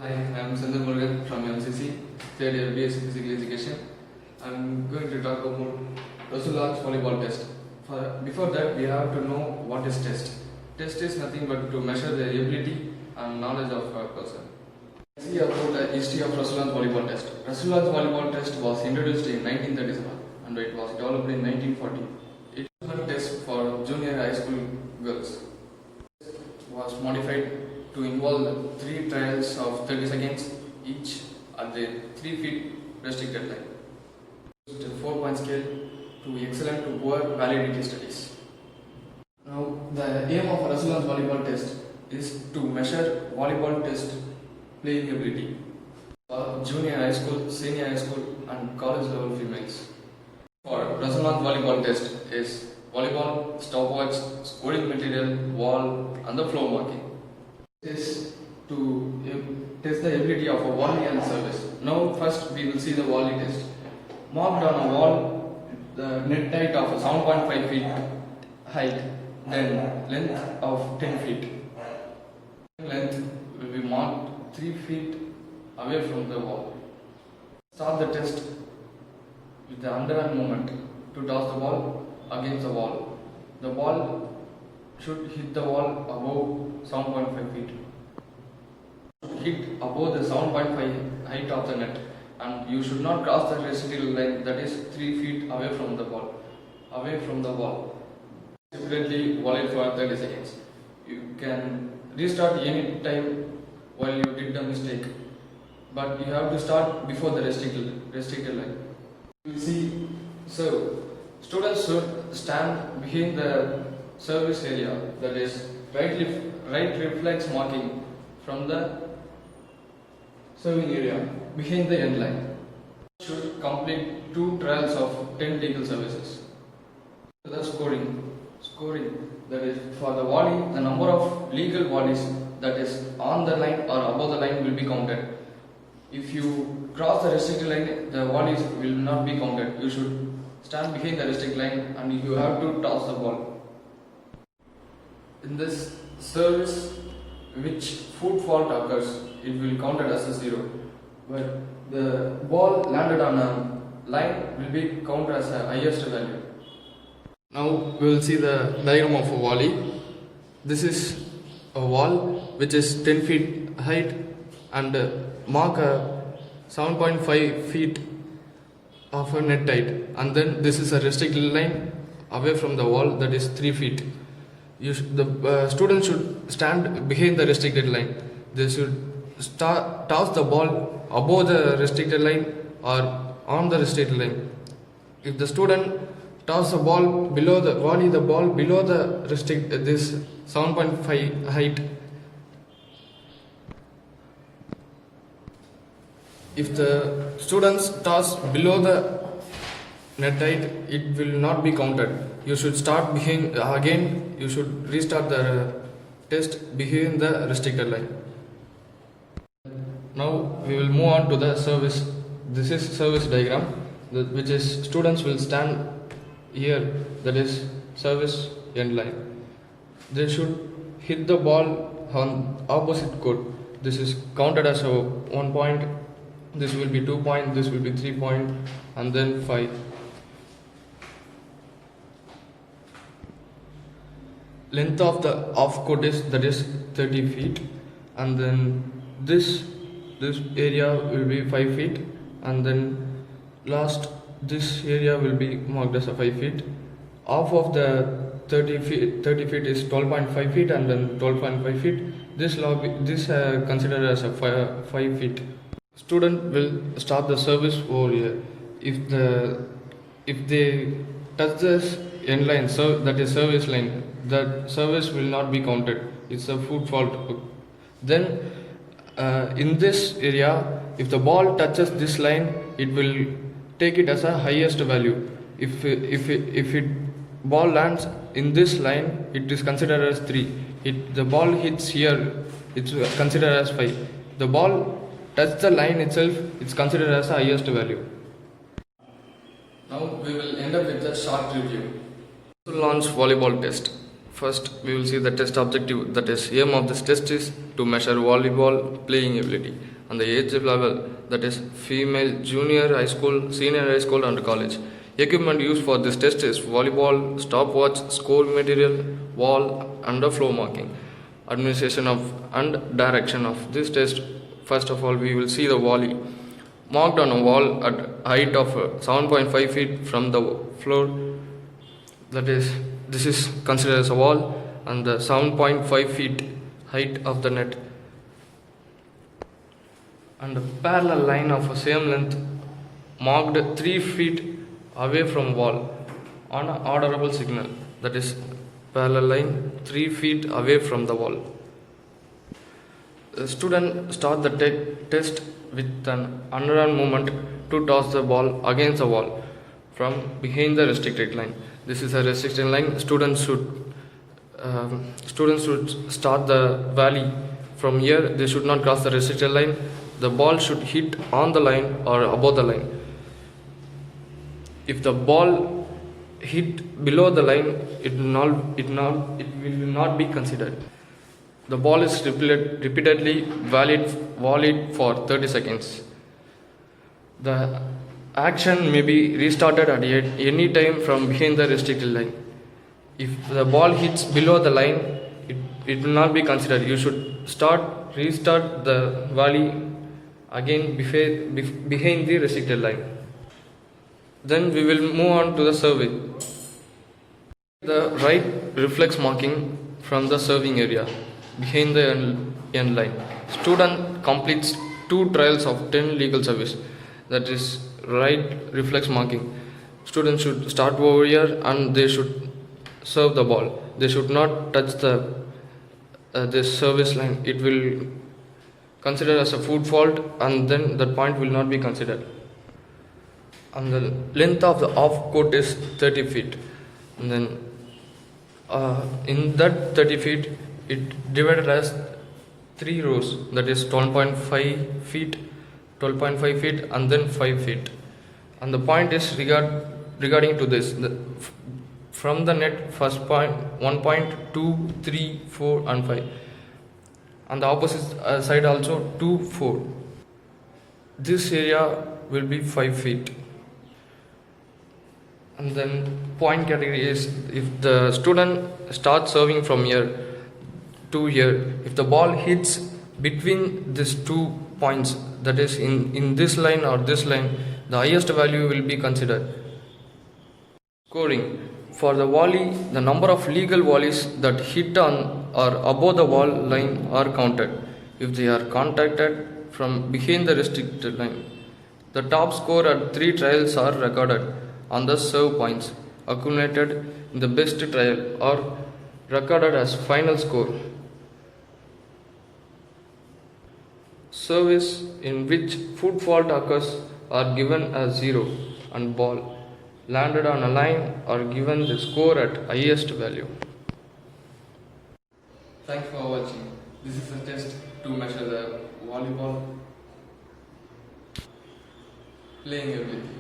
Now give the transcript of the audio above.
Hi, I am Sandhu Murugan from MCC, third year BSc Physical Education. I am going to talk about Russel volleyball test. Before that, we have to know what is test. Test is nothing but to measure the ability and knowledge of a person. Let's see about the history of Russel volleyball test. Russel volleyball test was introduced in 1937 and it was developed in 1940. It was a test for junior high school girls. It was modified to involve 3 trials of 30 seconds each at the 3 feet restricted line. Used a 4-point scale to excellent to poor validity studies. Now, the aim of Russel volleyball test is to measure volleyball test playing ability for junior high school, senior high school, and college level females. For Russel volleyball test is volleyball, stopwatch, scoring material, wall, and the floor marking. Is to test the ability of a volley and service. Now first we will see the volley test. Marked on a wall the net height of 7.5 feet height, then length of 10 feet. Length will be marked 3 feet away from the wall. Start the test with the underhand movement to toss the ball against the wall. The ball should hit the wall above 7.5 feet. Hit above the 7.5 height of the net, and you should not cross the restricted line, that is 3 feet away from the ball. Separately volley for 30 seconds. You can restart any time while you did the mistake, but you have to start before the restricted line. You will see, so students should stand behind the service area, that is right reflex marking from the serving area behind the end line. Should complete 2 trials of 10 legal services. The scoring, that is for the volley, the number of legal volleys that is on the line or above the line will be counted. If you cross the restricted line, the volleys will not be counted. You should stand behind the restricted line and you have to toss the ball. In this service, which foot fault occurs, it will be counted as a 0. But the ball landed on a line will be counted as a highest value. Now we will see the diagram of a volley. This is a wall which is 10 feet height and mark a 7.5 feet of a net height, and then this is a restricted line away from the wall, that is 3 feet. The student should stand behind the restricted line. They should toss the ball above the restricted line or on the restricted line. If the student toss the ball below the volley, the ball below the this 7.5 height, if the students toss below the net height, it will not be counted. You should start behind again. You should restart the test behind the restricted line. Now we will move on to the service. This is service diagram, which is students will stand here, that is service end line. They should hit the ball on opposite court. This is counted as a 1 point. This will be 2 point. This will be 3 point, and then 5. Length of the off court is, that is 30 feet, and then this area will be 5 feet, and then last this area will be marked as a 5 feet. Off of the 30 feet is 12.5 feet, and then 12.5 feet. This considered as a 5 feet. Student will start the service over here. If they touch this end line, that is service line, that service will not be counted. It's a foot fault. Then in this area, if the ball touches this line, it will take it as a highest value. If ball lands in this line, it is considered as 3. The ball hits here, it's considered as 5. The ball touches the line itself, it's considered as a highest value. Now we will end up with a short review. Launch volleyball test. First, we will see the test objective. That is, aim of this test is to measure volleyball playing ability and the age level. That is, female, junior high school, senior high school, and college. Equipment used for this test is volleyball, stopwatch, score material, wall, underflow marking. Administration of and direction of this test. First of all, we will see the volley marked on a wall at height of 7.5 feet from the floor. That is, this is considered as a wall, and the 7.5 feet height of the net, and a parallel line of the same length marked 3 feet away from wall on an audible signal. That is, parallel line 3 feet away from the wall. The student start the test with an underarm movement to toss the ball against the wall from behind the restricted line. This is a restricted line. Students should start the volley from here. They should not cross the restricted line. The ball should hit on the line or above the line. If the ball hit below the line, it will not be considered. The ball is repeatedly volleyed for 30 seconds. The action may be restarted at any time from behind the restricted line. If the ball hits below the line, it will not be considered. You should restart the volley again behind the restricted line. Then we will move on to the serving. The right reflex marking from the serving area behind the end line. Student completes 2 trials of 10 legal service. That is right reflex marking. Students should start over here and they should serve the ball. They should not touch the service line. It will consider as a foot fault, and then that point will not be considered. And the length of the off court is 30 feet. And then in that 30 feet, it divided as 3 rows. That is 12.5 feet, 12.5 feet, and then 5 feet. And the point is regarding to this. From the net, first point 1 point, 2, 3, 4, and 5. And the opposite side also 2, 4. This area will be 5 feet. And then point category is, if the student starts serving from here to here, if the ball hits between these 2 points, that is in this line or this line, the highest value will be considered. Scoring. For the volley, the number of legal volleys that hit on or above the wall line are counted. If they are contacted from behind the restricted line, the top score at 3 trials are recorded on the serve points accumulated in the best trial or recorded as final score. Service in which foot fault occurs are given as 0, and ball landed on a line are given the score at highest value. Thanks for watching. This is a test to measure the volleyball playing ability.